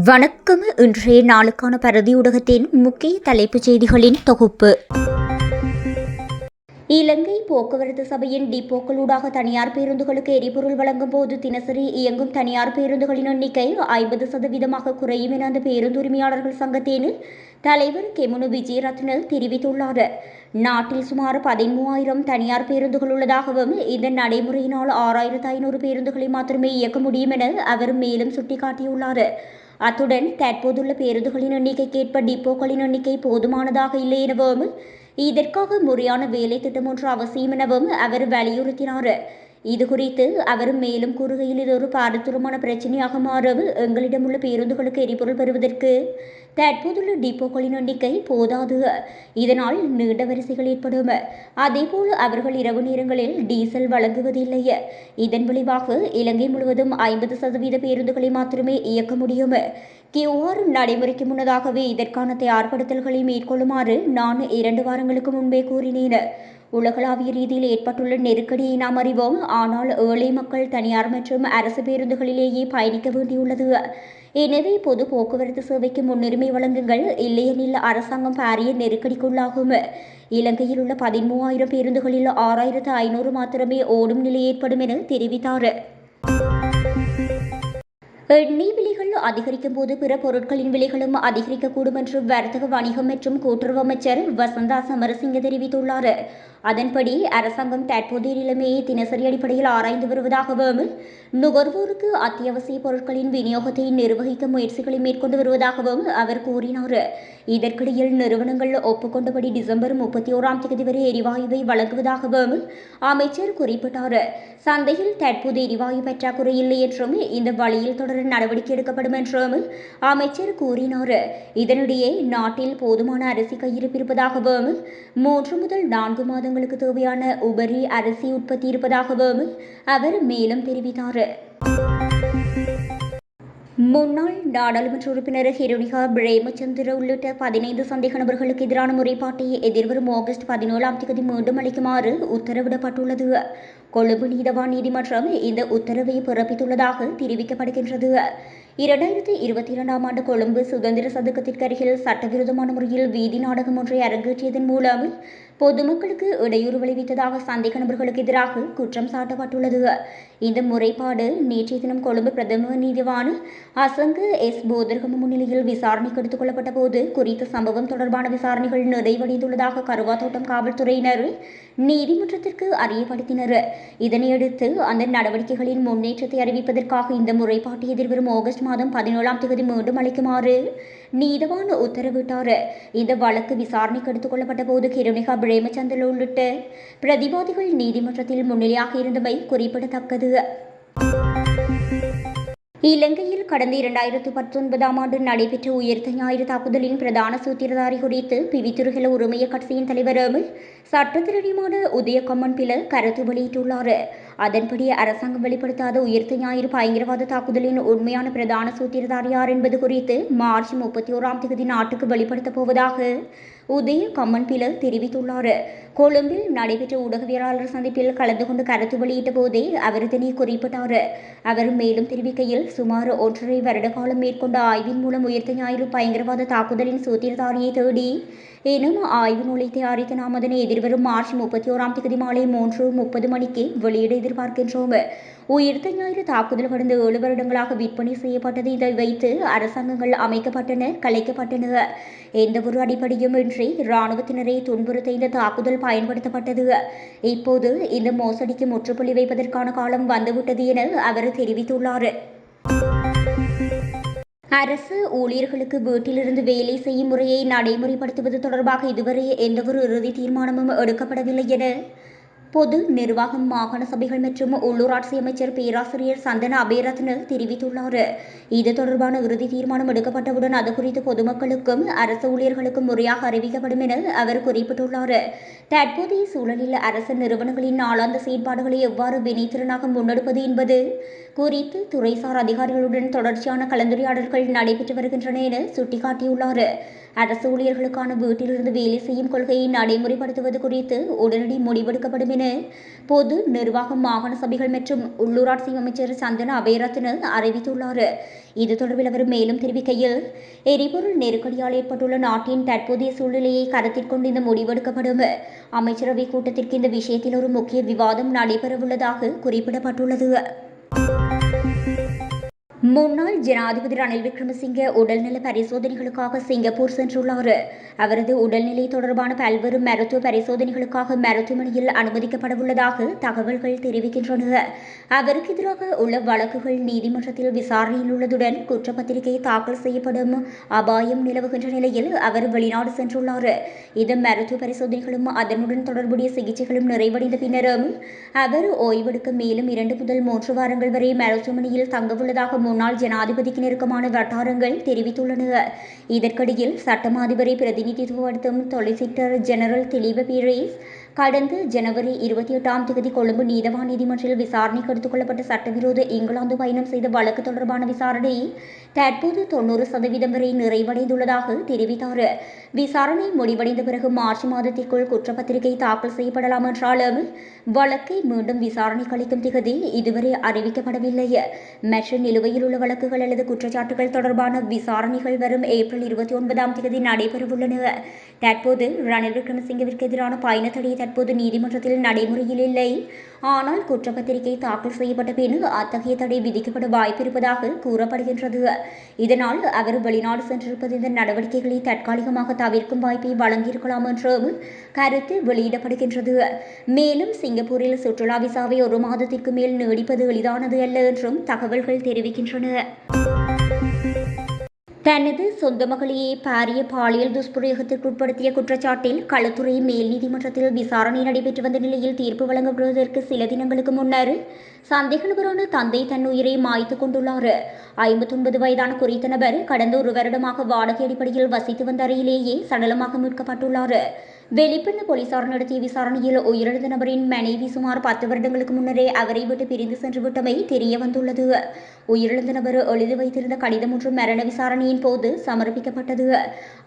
வணக்கம். இன்றைய நாளுக்கான பரதி ஊடகத்தின் முக்கிய தலைப்புச் செய்திகளின் தொகுப்பு. இலங்கை போக்குவரத்து சபையின் டிப்போக்களூடாக தனியார் பேருந்துகளுக்கு எரிபொருள் வழங்கும் போது தினசரி இயங்கும் தனியார் பேருந்துகளின் எண்ணிக்கை 50% குறையும் என அந்த பேருந்து உரிமையாளர்கள் சங்கத்தின் தலைவர் கெமுனு விஜயரத்ன தெரிவித்துள்ளார். நாட்டில் சுமார் 13,000 தனியார் பேருந்துகள் உள்ளதாகவும் இந்த நடைமுறையினால் 6,500 பேருந்துகளை மாத்திரமே இயக்க முடியும் என அவர் மேலும் சுட்டிக்காட்டியுள்ளார். அத்துடன் தற்போதுள்ள பேருந்துகளின் எண்ணிக்கைக்கேற்ப டிப்போக்களின் எண்ணிக்கை போதுமானதாக இல்லை எனவும் இதற்காக முறையான வேலை திட்டம் ஒன்று அவசியம் எனவும் அவர் வலியுறுத்தினார். இதுகுறித்து அவர் மேலும் கூறுகையில், இது ஒரு பாரதூரமான பிரச்சனையாக மாறும். எங்களிடமுள்ள பேருந்துகளுக்கு எரிபொருள் பெறுவதற்கு தற்போதுள்ள டிப்போக்களின் எண்ணிக்கை போதாது. இதனால் நீண்ட வரிசைகள் ஏற்படும். அதேபோல் அவர்கள் இரவு நேரங்களில் டீசல் வழங்குவதில்லை. இதன் விளைவாக இலங்கை முழுவதும் 50% பேருந்துகளை மாத்திரமே இயக்க முடியும். QR நடைமுறைக்கு முன்னதாகவே இதற்கான தயார்படுத்தல்களை மேற்கொள்ளுமாறு நான் 2 வாரங்களுக்கு முன்பே கூறினேன். உலகளாவிய ரீதியில் ஏற்பட்டுள்ள நெருக்கடியை நாம் அறிவோம். ஆனால் ஏழை மக்கள் தனியார் மற்றும் அரசு பேருந்துகளிலேயே பயணிக்க வேண்டியுள்ளது. எனவே பொது போக்குவரத்து சேவைக்கு முன்னுரிமை வழங்குங்கள், இல்லையெனில் அரசாங்கம் பாரிய நெருக்கடிக்குள்ளாகும். இலங்கையில் உள்ள 13,000 பேருந்துகளில் 6,500 மாத்திரமே ஓடும் நிலை ஏற்படும் என தெரிவித்தார். எண்ணெய் விலைகள் அதிகரிக்கும் போது பிற பொருட்களின் விலைகளும் அதிகரிக்கக்கூடும் என்று வர்த்தக வணிகம் மற்றும் கூட்டுறவு அமைச்சர் வசந்தா சமரசிங்க தெரிவித்துள்ளார். அதன்படி அரசாங்கம் தற்போதைய நிலைமையை தினசரி அடிப்படையில் ஆராய்ந்து வருவதாகவும் நுகர்வோருக்கு அத்தியாவசிய பொருட்களின் விநியோகத்தை நிர்வகிக்க முயற்சிகளை மேற்கொண்டு வருவதாகவும் அவர் கூறினார். இதற்கிடையில் நிறுவனங்கள் ஒப்புக்கொண்டபடி டிசம்பர் 31 வரை எரிவாயுவை வழங்குவதாகவும் அமைச்சர் குறிப்பிட்டார். சந்தையில் தற்போது எரிவாயு பற்றாக்குறை இல்லை என்றும் இந்த வழியில் தொடர நடவடிக்கை எடுக்கப்படும் என்றும் அமைச்சர் கூறினார். இதனிடையே நாட்டில் போதுமான அரிசி கையிருப்பு இருப்பதாகவும் 3 முதல் 4 மாதங்களுக்கு தேவையான உபரி அரிசி உற்பத்தி இருப்பதாகவும் அவர் மேலும் தெரிவித்தார். முன்னாள் நாடாளுமன்ற உறுப்பினர் ஹிருணிகா பிரேமச்சந்திர உள்ளிட்ட 15 சந்தேக நபர்களுக்கு எதிரான முறைப்பாட்டை எதிர்வரும் ஆகஸ்ட் 17 மீண்டும் அளிக்குமாறு உத்தரவிடப்பட்டுள்ளது. கொழும்பு நீதவான் நீதிமன்றம் இந்த உத்தரவை பிறப்பித்துள்ளதாக தெரிவிக்கப்படுகின்றது. 2022 ஆண்டு கொழும்பு சுதந்திர சதுக்கத்திற்கு அருகில் சட்டவிரோதமான முறையில் வீதி நாடகம் ஒன்றை அரங்கேற்றியதன் மூலம் பொதுமக்களுக்கு இடையூறு விளைவித்ததாக சந்தேக நபர்களுக்கு எதிராக குற்றம் சாட்டப்பட்டுள்ளது. இந்த முறைப்பாடு நேற்றைய தினம் கொழும்பு பிரதம நீதிவான் அசங்க எஸ் போதர்கம முன்னிலையில் விசாரணைக்கு எடுத்துக் கொள்ளப்பட்ட போது குறித்த சம்பவம் தொடர்பான விசாரணைகள் நிறைவடைந்துள்ளதாக கருவாத்தோட்டம் காவல்துறையினர் நீதிமன்றத்திற்கு அறியப்படுத்தினர். இதனையடுத்து அந்த நடவடிக்கைகளின் முன்னேற்றத்தை அறிவிப்பதற்காக இந்த முறைப்பாட்டை எதிர்வரும் ஆகஸ்ட் மாதம் 17 மீண்டும் அளிக்குமாறு நீதவான் உத்தரவிட்டார். இந்த வழக்கு விசாரணைக்கு எடுத்துக் கொள்ளப்பட்ட போது ஹிருணிகா பிரேமச்சந்திர உள்ளிட்ட பிரதிவாதிகள் நீதிமன்றத்தில் முன்னிலையாக இருந்தமை குறிப்பிடத்தக்கது. இலங்கையில் கடந்த 2019 ஆண்டு நடைபெற்ற உயிர்த்த ஞாயிறு தாக்குதலின் பிரதான சூத்திரதாரி குறித்து பிவித்துருகல உரிமைய கட்சியின் தலைவரும் சட்டத்திரணியுமான உதயகம்மன் பில கருத்து வெளியிட்டுள்ளார். அதன்படி அரசாங்கம் வெளிப்படுத்தாத உயிர்த்த ஞாயிறு பயங்கரவாத தாக்குதலின் உண்மையான பிரதான சூத்திரதாரி யார் என்பது குறித்து மார்ச் 31 நாட்டுக்கு வெளிப்படுத்தப் போவதாக உதய கம்மன் பில தெரிவித்துள்ளார். கொழும்பில் நடைபெற்ற ஊடகவியலாளர் சந்திப்பில் கலந்து கொண்டு கருத்து வெளியிட்ட போதே அவர் இதனை குறிப்பிட்டார். அவர் மேலும் தெரிவிக்கையில், சுமார் 1.5 வருட காலம் மேற்கொண்ட ஆய்வின் மூலம் உயிர்த்த ஞாயிறு பயங்கரவாத தாக்குதலின் சூத்திரதாரியை தேடி எனும் ஆய்வு நூலை தயாரித்த நாம் அதனை எதிர்வரும் மார்ச் 31 மாலை 3:30 மணிக்கு வெளியிட எதிர்பார்க்கின்றோம். உயிர்த்த ஞாயிறு தாக்குதல் கடந்த 7 வருடங்களாக விற்பனை செய்யப்பட்டது. இதை வைத்து அரசாங்கங்கள் அமைக்கப்பட்டன, கலைக்கப்பட்டன. எந்தவொரு அடிப்படையும் இன்றி இராணுவத்தினரை துன்புறுத்த இந்த தாக்குதல் பயன்படுத்தப்பட்டது. இப்போது இந்த மோசடிக்கு முற்றுப்புள்ளி வைப்பதற்கான காலம் வந்துவிட்டது என அவர் தெரிவித்துள்ளார். அரசு ஊழியர்களுக்கு வீட்டிலிருந்து வேலை செய்யும் முறையை நடைமுறைப்படுத்துவது தொடர்பாக இதுவரை எந்தவொரு இறுதி தீர்மானமும் எடுக்கப்படவில்லை என பொது நிர்வாகம், மாகாண சபைகள் மற்றும் உள்ளூராட்சி அமைச்சர் பேராசிரியர் சந்தன அபேரத்ன தெரிவித்துள்ளார். இது தொடர்பான இறுதி தீர்மானம் எடுக்கப்பட்டவுடன் அது குறித்து பொதுமக்களுக்கும் அரசு ஊழியர்களுக்கும் முறையாக அறிவிக்கப்படும் என அவர் குறிப்பிட்டுள்ளார். தற்போதைய சூழலில் அரசு நிறுவனங்களின் நாளாந்த செயற்பாடுகளை எவ்வாறு வினைத்திறனாக முன்னெடுப்பது என்பது குறித்து துறைசார் அதிகாரிகளுடன் தொடர்ச்சியான கலந்துரையாடல்கள் நடைபெற்று வருகின்றன என சுட்டிக்காட்டியுள்ளார். அரசு ஊழியர்களுக்கான வீட்டிலிருந்து வேலை செய்யும் கொள்கையை நடைமுறைப்படுத்துவது குறித்து உடனடி முடிவெடுக்கப்படும் என பொது நிர்வாகம், மாகாண சபைகள் மற்றும் உள்ளூராட்சி அமைச்சர் சந்தன அபேரத்ன அறிவித்துள்ளார். இது தொடர்பில் அவர் மேலும் தெரிவிக்கையில், எரிபொருள் நெருக்கடியால் ஏற்பட்டுள்ள நாட்டின் தற்போதைய சூழ்நிலையை கருத்தில் கொண்டு இந்த முடிவெடுக்கப்படும். அமைச்சரவை கூட்டத்திற்கு இந்த விஷயத்தில் ஒரு முக்கிய விவாதம் நடைபெறவுள்ளதாக குறிப்பிடப்பட்டுள்ளது. முன்னாள் ஜனாதிபதி ரணில் விக்ரமசிங்க உடல்நல பரிசோதனைகளுக்காக சிங்கப்பூர் சென்றுள்ளார். அவரது உடல்நிலை தொடர்பான பல்வேறு மருத்துவ பரிசோதனைகளுக்காக மருத்துவமனையில் அனுமதிக்கப்படவுள்ளதாக தகவல்கள் தெரிவிக்கின்றன. அவருக்கு எதிராக உள்ள வழக்குகள் நீதிமன்றத்தில் விசாரணையில் உள்ளதுடன் குற்றப்பத்திரிகை தாக்கல் செய்யப்படும் அபாயம் நிலவுகின்ற நிலையில் அவர் வெளிநாடு சென்றுள்ளார். இந்த மருத்துவ பரிசோதனைகளும் அதனுடன் தொடர்புடைய சிகிச்சைகளும் நிறைவடைந்த பின்னரும் அவர் ஓய்வெடுக்க மேலும் 2 முதல் 3 வாரங்கள் வரை மருத்துவமனையில் தங்கவுள்ளதாக முன்னாள் ஜனாதிபதிக்கு நெருக்கமான வட்டாரங்கள் தெரிவித்துள்ளன. இதற்கிடையில் சட்டமா அதிபரை பிரதிநிதித்துவப்படுத்தும் சொலிசிட்டர் ஜெனரல் திலீப பீரிஸ் கடந்த ஜனவரி 28ஆம் தேதி கொழும்பு நீதவான் நீதிமன்றில் விசாரணைக்கு எடுத்துக் கொள்ளப்பட்ட சட்டவிரோத இங்கிலாந்து பயணம் செய்த வழக்கு தொடர்பான விசாரணை தற்போது 90% வரை நிறைவடைந்துள்ளதாக தெரிவித்தார். விசாரணை முடிவடைந்த பிறகு மார்ச் மாதத்திற்குள் குற்றப்பத்திரிகை தாக்கல் செய்யப்படலாம் என்றாலும் வழக்கை மீண்டும் விசாரணைக்கு அளிக்கும் திகதி இதுவரை அறிவிக்கப்படவில்லை. மற்ற நிலுவையில் உள்ள வழக்குகள் அல்லது குற்றச்சாட்டுகள் தொடர்பான விசாரணைகள் வரும் ஏப்ரல் 29ஆம் தேதி நடைபெறவுள்ளன. தற்போது ரணில் விக்ரமசிங்கவிற்கு எதிரான பயண தடை தற்போது நீதிமன்றத்தில் நடைமுறையில் இல்லை. ஆனால் குற்றப்பத்திரிகை தாக்கல் செய்யப்பட்ட பின் அத்தகைய தடை விதிக்கப்பட வாய்ப்பிருப்பதாக கூறப்படுகின்றது. இதனால் அவர் வெளிநாடு சென்றிருப்பது இந்த நடவடிக்கைகளை தற்காலிகமாக தவிர்க்கும் வாய்ப்பை வழங்கியிருக்கலாம் என்றும் கருத்து வெளியிடப்படுகின்றது. மேலும் சிங்கப்பூரில் சுற்றுலா விசாவை 1 மாதத்திற்கு மேல் நீடிப்பது எளிதானது அல்ல என்றும் தகவல்கள் தெரிவிக்கின்றன. தனது சொந்த மகளையே பாரிய பாலியல் துஷ்பிரயோகத்திற்கு உட்படுத்திய குற்றச்சாட்டில் களுத்துறை மேல் நீதிமன்றத்தில் விசாரணை நடைபெற்று வந்த நிலையில் தீர்ப்பு வழங்கப்படுவதற்கு சில தினங்களுக்கு முன்னர் சந்தேக நபரான தந்தை தன் உயிரை மாய்த்து கொண்டுள்ளார். 59 வயதான குறித்த நபர் கடந்த 1 வருடமாக வாடகை அடிப்படையில் வசித்து வந்த அறையிலேயே சடலமாக மீட்கப்பட்டுள்ளார். வெளிப்பண்ண போலீசார் நடத்திய விசாரணையில் உயிரிழந்த நபரின் மனைவி சுமார் 10 வருடங்களுக்கு முன்னரே அவரை விட்டு பிரிந்து சென்று விட்டமை தெரிய வந்துள்ளது. உயிரிழந்த நபர் எழுதி வைத்திருந்த கடிதம் ஒன்று மரண விசாரணையின் போது சமர்ப்பிக்கப்பட்டது.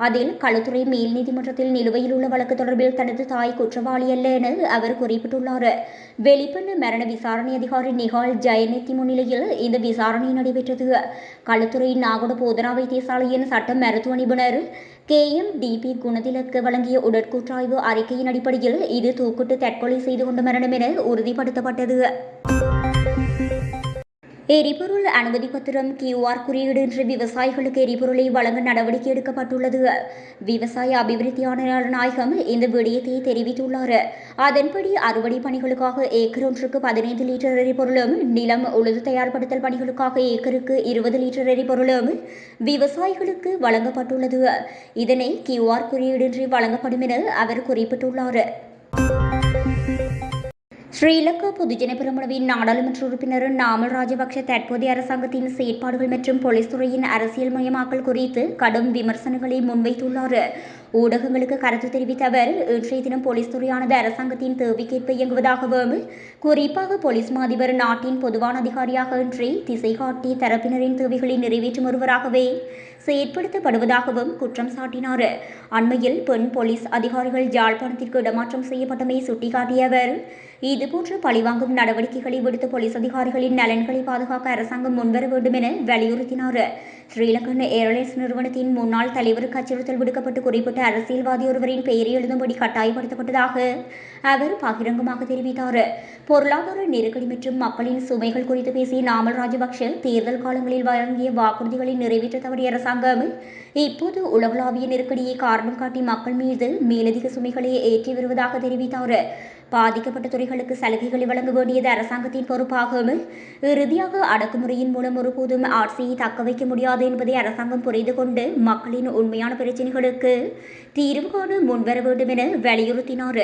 அதில் களுத்துறை மேல் நீதிமன்றத்தில் நிலுவையில் உள்ள வழக்கு தொடர்பில் தனது தாய் குற்றவாளி அல்ல என அவர் குறிப்பிட்டுள்ளார். வெளிப்பண்ண மரண விசாரணை அதிகாரி நிகால் ஜெயநெத்தி முன்னிலையில் இந்த விசாரணை நடைபெற்றது. களுத்துறை நாகொட போதனா வைத்தியசாலையின் சட்ட மருத்துவ நிபுணர் KMDP குணதிலக்கு வழங்கிய உடற்கூற்றாய்வு அறிக்கையின் அடிப்படையில் இது தூக்கிட்டு தற்கொலை செய்து கொண்ட மரணம் என உறுதிப்படுத்தப்பட்டது. எரிபொருள் அனுமதி பத்திரம் QR குறியீடு இன்றி விவசாயிகளுக்கு எரிபொருளை வழங்க நடவடிக்கை எடுக்கப்பட்டுள்ளது. விவசாய அபிவிருத்தி ஆணையாளர் நாயகம் இந்த விடயத்தை தெரிவித்துள்ளார். அதன்படி அறுவடை பணிகளுக்காக ஏக்கர் ஒன்றுக்கு 15 லிட்டர் எரிபொருளும், நிலம் உழுது தயார்படுத்தல் பணிகளுக்காக ஏக்கருக்கு 20 லிட்டர் எரிபொருளும் விவசாயிகளுக்கு வழங்கப்பட்டுள்ளது. இதனை QR குறியீடின்றி வழங்கப்படும் என அவர் குறிப்பிட்டுள்ளார். ஸ்ரீலங்கா பொதுஜன பெரமுனவின் நாடாளுமன்ற உறுப்பினர் நாமல் ராஜபக்ஷ தற்போதைய அரசாங்கத்தின் செயற்பாடுகள் மற்றும் போலீஸ் துறையின் அரசியல் மயமாக்கல் குறித்து கடும் விமர்சனங்களை முன்வைத்துள்ளார். ஊடகங்களுக்கு கருத்து தெரிவித்த அவர், இன்றைய தினம் போலீஸ் துறையானது அரசாங்கத்தின் தேவைக்கேற்ப இயங்குவதாகவும், குறிப்பாக போலீஸ் மாதிபர் நாட்டின் பொதுவான அதிகாரியாக இன்றி திசை காட்டி தரப்பினரின் தேவைகளை நிறைவேற்றும் ஒருவராகவே செயற்படுத்தப்படுவதாகவும் குற்றம் சாட்டினார். அண்மையில் பெண் போலீஸ் அதிகாரிகள் யாழ்ப்பாணத்திற்கு இடமாற்றம் செய்யப்பட்டமை சுட்டிக்காட்டிய அவர், இதுபோன்ற பழிவாங்கும் நடவடிக்கைகளை விடுத்த போலீஸ் அதிகாரிகளின் நலன்களை பாதுகாக்க அரசாங்கம் முன்வர வேண்டும் என வலியுறுத்தினார். ஸ்ரீலங்கன் ஏர்லைன்ஸ் நிறுவனத்தின் முன்னாள் தலைவருக்கு அச்சுறுத்தல் விடுக்கப்பட்டு குறிப்பிட்ட அரசியல்வாதி ஒருவரின் பெயரை எழுதும்படி கட்டாயப்படுத்தப்பட்டதாக அவர் பகிரங்கமாக தெரிவித்தார். பொருளாதார நெருக்கடி மற்றும் மக்களின் சுமைகள் குறித்து பேசிய நாமல் ராஜபக்ஷ, தேர்தல் காலங்களில் வழங்கிய வாக்குறுதிகளை நிறைவேற்ற தவறிய அரசாங்கம் இப்போது உலகளாவிய நெருக்கடியை காரணம் காட்டி மக்கள் மீது மேலதிக சுமைகளை ஏற்றி வருவதாக தெரிவித்தார். பாதிக்கப்பட்ட துறைகளுக்கு சலுகைகளை வழங்க வேண்டியது அரசாங்கத்தின் பொறுப்பாகும். இறுதியாக அடக்குமுறையின் மூலம் ஒருபோதும் ஆட்சியை தக்க வைக்க முடியாது என்பதை அரசாங்கம் புரிந்து கொண்டு மக்களின் உண்மையான பிரச்சினைகளுக்கு தீர்வு காண முன்வர வேண்டும் என வலியுறுத்தினார்.